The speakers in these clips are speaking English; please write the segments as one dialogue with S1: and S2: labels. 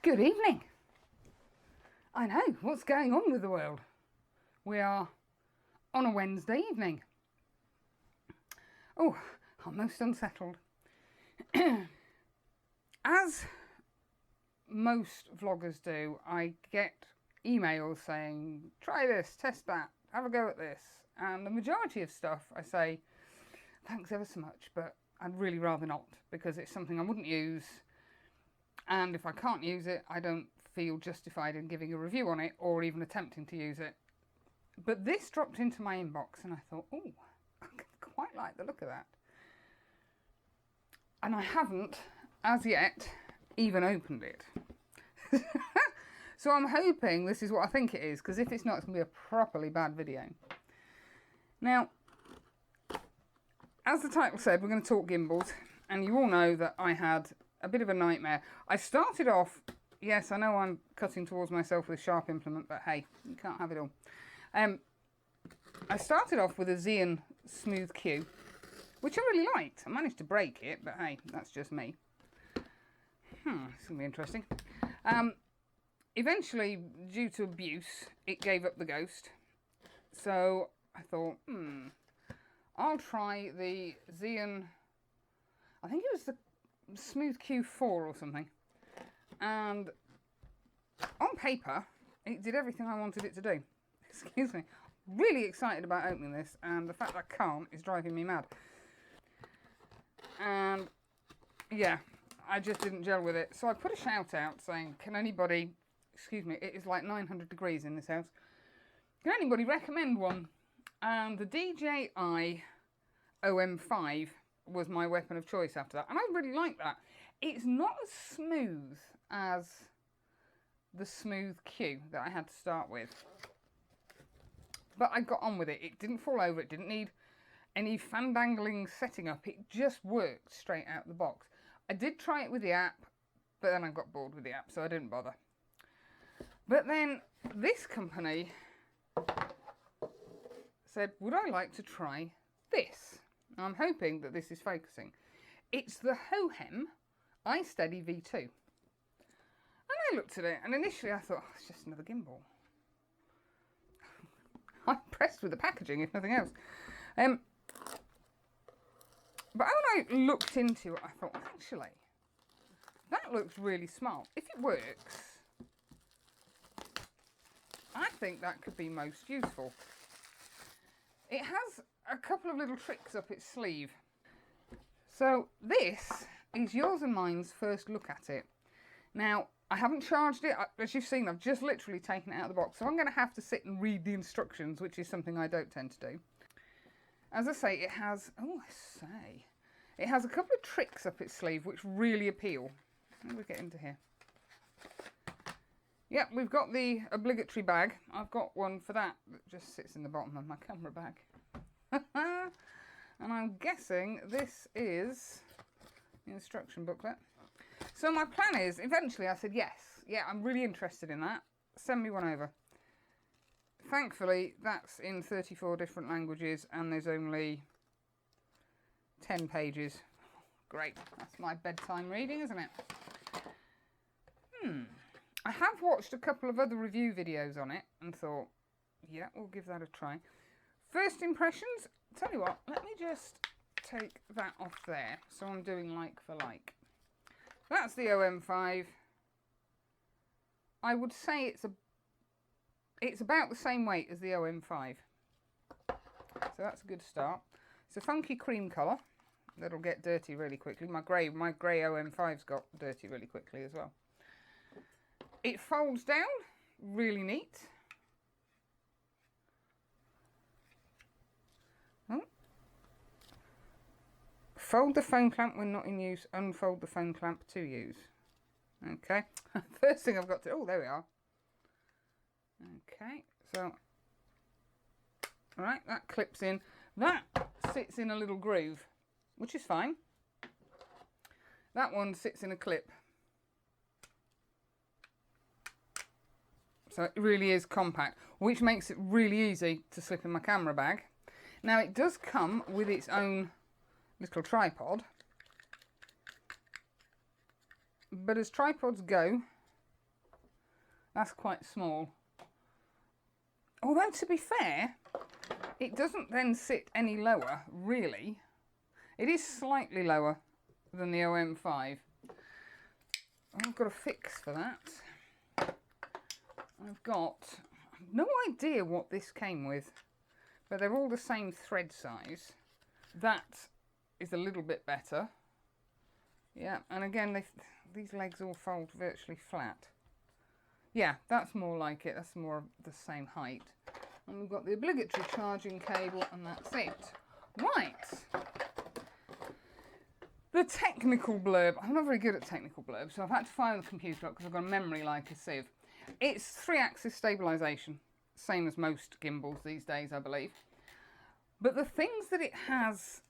S1: Good evening. I know, what's going on with the world? We are on a Wednesday evening. Oh, I'm most unsettled. As most vloggers do, I get emails saying, try this, test that, have a go at this. And the majority of stuff I say, thanks ever so much, but I'd really rather not, because it's something I wouldn't use. And if I can't use it, I don't feel justified in giving a review on it or even attempting to use it. But this dropped into my inbox and I thought, oh, I quite like the look of that. And I haven't, as yet, even opened it. So I'm hoping this is what I think it is, because if it's not, it's going to be a properly bad video. Now, as the title said, we're going to talk gimbals, and you all know that I had a bit of a nightmare. I started off, yes, I know I'm cutting towards myself with a sharp implement, but hey, you can't have it all. I started off with a Xeon Smooth Q, which I really liked. I managed to break it, but hey, that's just me. It's going to be interesting. Eventually, due to abuse, it gave up the ghost. So I thought, I'll try the Xeon, I think it was the Smooth Q4 or something. And on paper, it did everything I wanted it to do. Excuse me. Really excited about opening this, and the fact that I can't is driving me mad. And yeah, I just didn't gel with it. So I put a shout out saying, can anybody, excuse me, it is like 900 degrees in this house. Can anybody recommend one? And the DJI OM5 was my weapon of choice after that. And I really like that. It's not as smooth as the Smooth Q that I had to start with. But I got on with it. It didn't fall over. It didn't need any fandangling setting up. It just worked straight out the box. I did try it with the app, but then I got bored with the app, so I didn't bother. But then this company said, would I like to try this? I'm hoping that this is focusing. It's the Hohem iSteady V2. And I looked at it, and initially I thought, oh, it's just another gimbal. I'm impressed with the packaging, if nothing else. But when I looked into it, I thought, actually, that looks really smart. If it works, I think that could be most useful. It has a couple of little tricks up its sleeve. So this is yours and mine's first look at it. Now, I haven't charged it. As you've seen, I've just literally taken it out of the box. So I'm going to have to sit and read the instructions, which is something I don't tend to do. As I say, it has, it has a couple of tricks up its sleeve which really appeal. Let me get into here. Yep, we've got the obligatory bag. I've got one for that just sits in the bottom of my camera bag. And I'm guessing this is the instruction booklet. So my plan is, eventually I said, yes, yeah, I'm really interested in that. Send me one over. Thankfully, that's in 34 different languages and there's only 10 pages. Great, that's my bedtime reading, isn't it? I have watched a couple of other review videos on it and thought, yeah, we'll give that a try. First impressions, tell you what, let me just take that off there. So I'm doing like for like. That's the OM5. I would say it's about the same weight as the OM5. So that's a good start. It's a funky cream colour that'll get dirty really quickly. My grey OM5's got dirty really quickly as well. It folds down, really neat. Oh. Fold the phone clamp when not in use, unfold the phone clamp to use. Okay, first thing I've got to, oh, there we are. Okay, so, all right, that clips in. That sits in a little groove, which is fine. That one sits in a clip. So it really is compact, which makes it really easy to slip in my camera bag. Now it does come with its own little tripod, but as tripods go, That's quite small. Although, to be fair, it doesn't then sit any lower, really. It is slightly lower than the OM5. I've got a fix for that. I've got no idea what this came with, but they're all the same thread size. That is a little bit better. Yeah, and again, these legs all fold virtually flat. Yeah, that's more like it. That's more of the same height. And we've got the obligatory charging cable, and that's it. Right. The technical blurb. I'm not very good at technical blurbs, so I've had to fire the computer up because I've got a memory like a sieve. It's 3-axis stabilisation, same as most gimbals these days, I believe. But the things that it has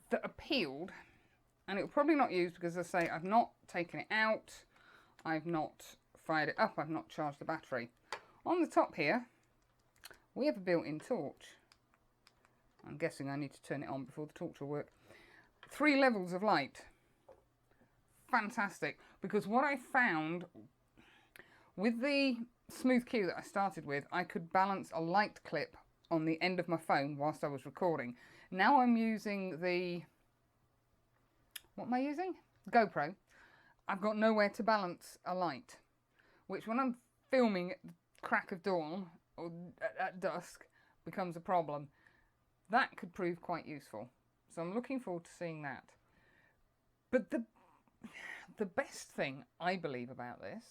S1: that appealed, and it'll probably not use because, as I say, I've not taken it out, I've not fired it up, I've not charged the battery. On the top here, we have a built-in torch. I'm guessing I need to turn it on before the torch will work. 3 levels of light. Fantastic. Because what I found with the smooth cue that I started with, I could balance a light clip on the end of my phone whilst I was recording. Now I'm using the... what am I using? GoPro. I've got nowhere to balance a light, which when I'm filming at the crack of dawn or at dusk becomes a problem. That could prove quite useful. So I'm looking forward to seeing that. But the best thing I believe about this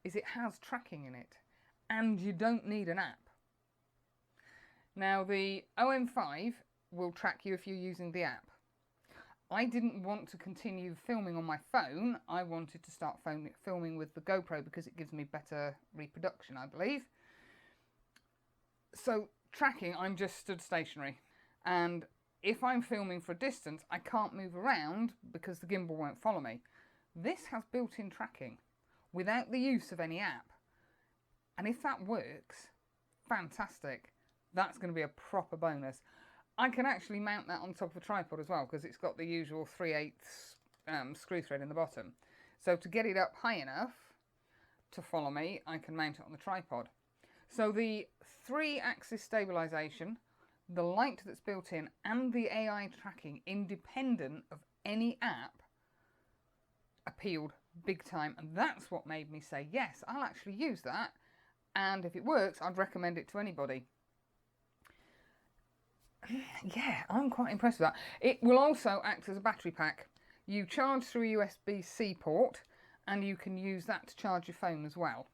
S1: is it has tracking in it, and you don't need an app. Now the OM5 will track you if you're using the app. I didn't want to continue filming on my phone. I wanted to start filming with the GoPro because it gives me better reproduction, I believe. So tracking, I'm just stood stationary, and if I'm filming for a distance, I can't move around because the gimbal won't follow me. This has built-in tracking without the use of any app. And if that works, fantastic. That's going to be a proper bonus. I can actually mount that on top of a tripod as well because it's got the usual 3/8 screw thread in the bottom. So to get it up high enough to follow me, I can mount it on the tripod. So the 3-axis stabilisation, the light that's built in, and the AI tracking, independent of any app, appealed big time. And that's what made me say, yes, I'll actually use that. And if it works, I'd recommend it to anybody. Yeah, I'm quite impressed with that. It will also act as a battery pack. You charge through a USB-C port, and you can use that to charge your phone as well.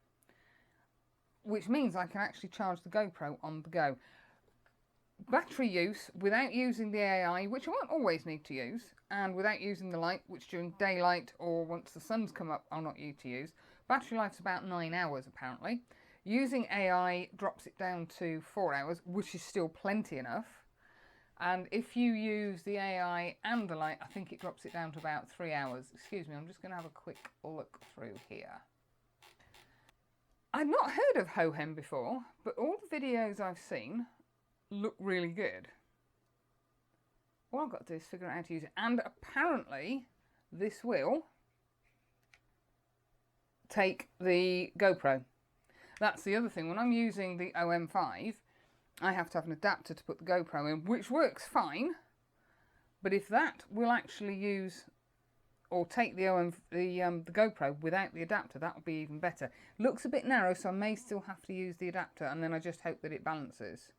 S1: Which means I can actually charge the GoPro on the go. Battery use without using the AI, which I won't always need to use, and without using the light, which during daylight or once the sun's come up I'll not need to use. Battery life's about 9 hours apparently. Using AI drops it down to 4 hours, which is still plenty enough. And if you use the AI and the light, I think it drops it down to about 3 hours. Excuse me, I'm just going to have a quick look through here. I'd not heard of Hohem before, but all the videos I've seen look really good. All I've got to do is figure out how to use it. And apparently this will take the GoPro. That's the other thing. When I'm using the OM5, I have to have an adapter to put the GoPro in, which works fine. But if that will actually use or take the GoPro without the adapter, that would be even better. Looks a bit narrow, so I may still have to use the adapter, and then I just hope that it balances.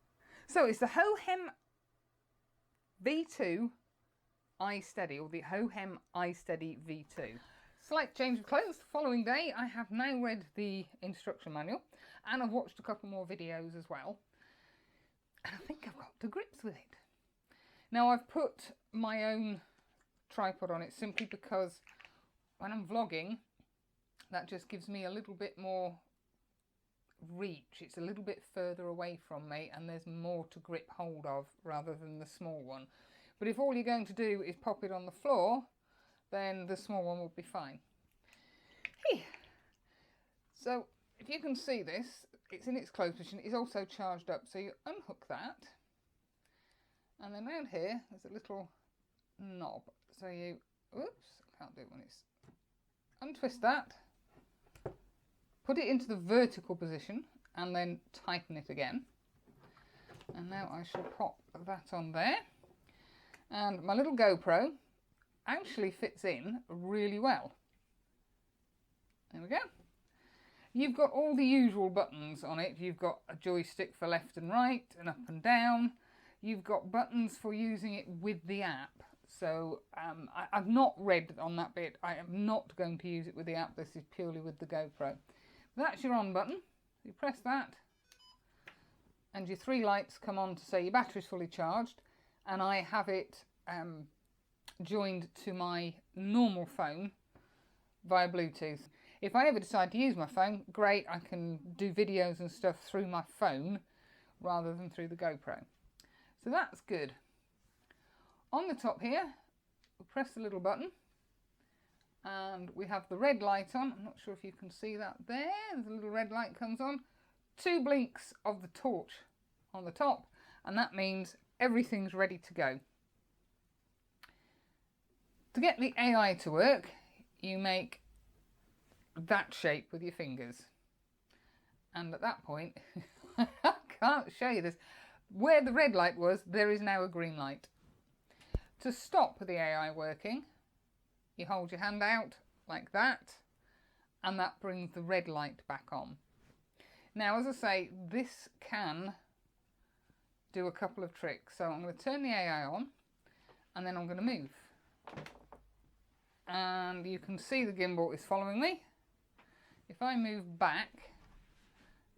S1: So it's the Hohem V2 iSteady, or the Hohem iSteady V2. Slight change of clothes. The following day, I have now read the instruction manual, and I've watched a couple more videos as well. And I think I've got to grips with it. Now I've put my own tripod on it simply because when I'm vlogging, that just gives me a little bit more reach. It's a little bit further away from me and there's more to grip hold of rather than the small one. But if all you're going to do is pop it on the floor, then the small one will be fine. Hey. So if you can see this, it's in its closed position. It's also charged up, so you unhook that, and then around here there's a little knob, so you, oops, can't do it when it's, untwist that, put it into the vertical position and then tighten it again. And now I shall pop that on there. And my little GoPro actually fits in really well. There we go. You've got all the usual buttons on it. You've got a joystick for left and right and up and down. You've got buttons for using it with the app. So I've not read on that bit. I am not going to use it with the app. This is purely with the GoPro. That's your on button. You press that and your 3 lights come on to say your battery's fully charged. And I have it joined to my normal phone via Bluetooth. If I ever decide to use my phone, great, I can do videos and stuff through my phone rather than through the GoPro. So that's good. On the top here, we'll press the little button and we have the red light on. I'm not sure if you can see that there. The little red light comes on. 2 blinks of the torch on the top, and that means everything's ready to go. To get the AI to work, you make that shape with your fingers. And at that point, I can't show you this, where the red light was, there is now a green light. To stop the AI working, you hold your hand out like that, and that brings the red light back on. Now, as I say, this can do a couple of tricks. So I'm going to turn the AI on, and then I'm going to move. And you can see the gimbal is following me. If I move back,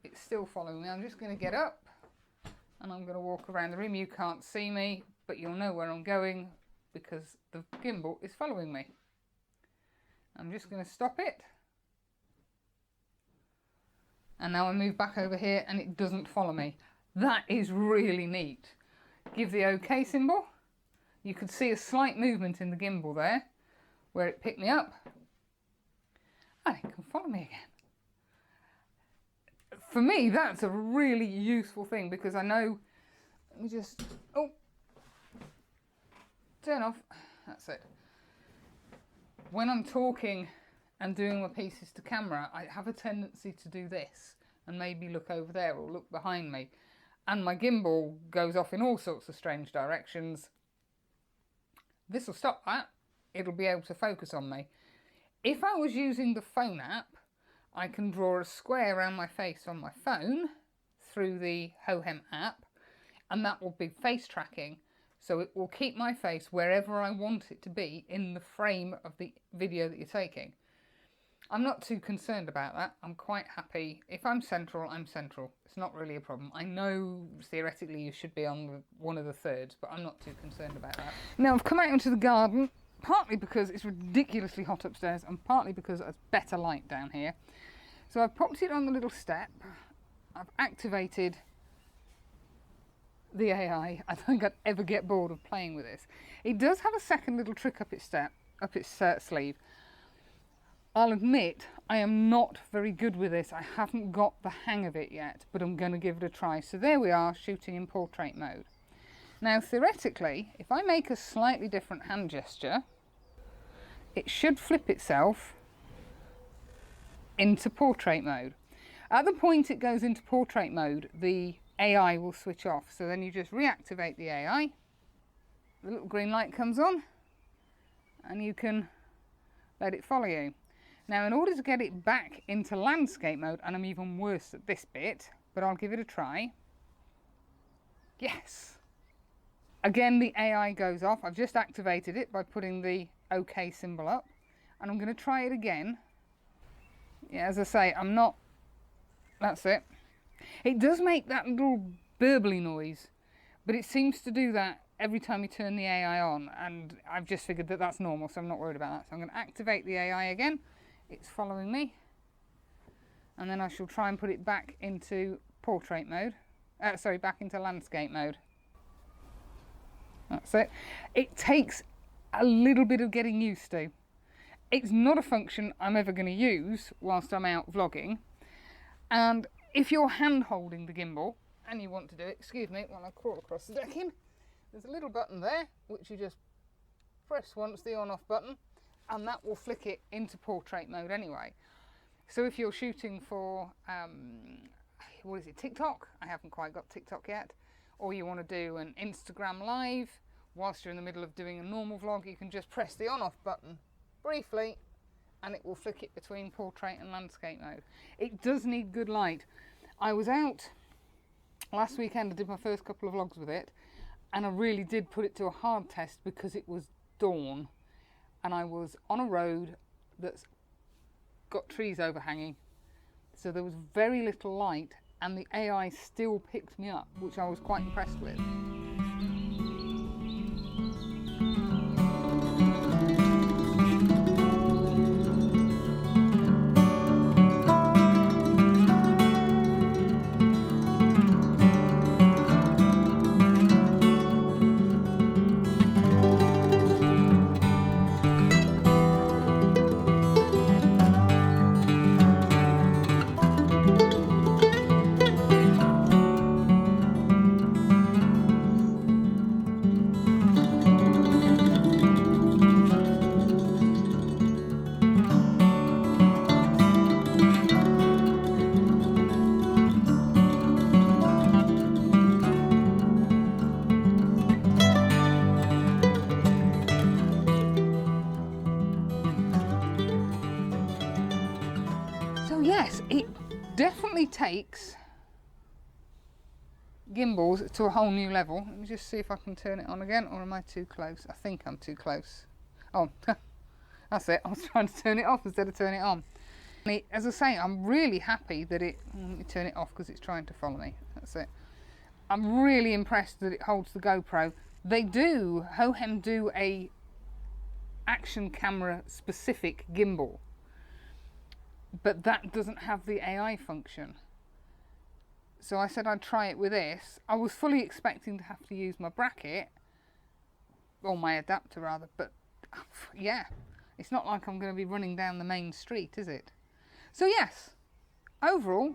S1: it's still following me. I'm just going to get up and I'm going to walk around the room. You can't see me, but you'll know where I'm going because the gimbal is following me. I'm just going to stop it. And now I move back over here and it doesn't follow me. That is really neat. Give the OK symbol. You could see a slight movement in the gimbal there where it picked me up. And it can follow me again. For me, that's a really useful thing because I know, let me just, oh, turn off, that's it. When I'm talking and doing my pieces to camera, I have a tendency to do this and maybe look over there or look behind me. And my gimbal goes off in all sorts of strange directions. This will stop that. It'll be able to focus on me. If I was using the phone app, I can draw a square around my face on my phone through the Hohem app, and that will be face tracking. So it will keep my face wherever I want it to be in the frame of the video that you're taking. I'm not too concerned about that. I'm quite happy. If I'm central, I'm central. It's not really a problem. I know theoretically you should be on one of the thirds, but I'm not too concerned about that. Now I've come out into the garden, partly because it's ridiculously hot upstairs and partly because there's better light down here. So I've popped it on the little step. I've activated the AI. I don't think I'd ever get bored of playing with this. It does have a second little trick up its sleeve. I'll admit I am not very good with this. I haven't got the hang of it yet, but I'm going to give it a try. So there we are, shooting in portrait mode. Now theoretically, if I make a slightly different hand gesture, it should flip itself into portrait mode. At the point it goes into portrait mode, the AI will switch off. So then you just reactivate the AI. The little green light comes on and you can let it follow you. Now in order to get it back into landscape mode, and I'm even worse at this bit, but I'll give it a try. Yes! Again the AI goes off. I've just activated it by putting the OK symbol up, and I'm going to try it again. Yeah, as I say, I'm not, that's it. It does make that little burbly noise, but it seems to do that every time you turn the AI on, and I've just figured that that's normal, so I'm not worried about that. So I'm going to activate the AI again. It's following me, and then I shall try and put it back into portrait mode. Back into landscape mode. That's it. It takes a little bit of getting used to. It's not a function I'm ever going to use whilst I'm out vlogging, and if you're hand holding the gimbal and you want to do it, excuse me while I crawl across the decking, there's a little button there which you just press once, the on off button, and that will flick it into portrait mode anyway. So if you're shooting for, what is it, TikTok? I haven't quite got TikTok yet. Or you want to do an Instagram live whilst you're in the middle of doing a normal vlog, you can just press the on-off button briefly and it will flick it between portrait and landscape mode. It does need good light. I was out last weekend, I did my first couple of vlogs with it, and I really did put it to a hard test because it was dawn and I was on a road that's got trees overhanging, so there was very little light and the AI still picked me up, which I was quite impressed with. So yes, it definitely takes Gimbals to a whole new level. Let me just see if I can turn it on again, or am I too close? I think I'm too close. Oh, that's it. I was trying to turn it off instead of turning it on. As I say, I'm really happy that it... Let me turn it off because it's trying to follow me. That's it. I'm really impressed that it holds the GoPro. They do, Hohem do a action camera specific gimbal, but that doesn't have the AI function. So I said I'd try it with this. I was fully expecting to have to use my bracket, or my adapter rather, but yeah, it's not like I'm going to be running down the main street, is it? So yes, overall,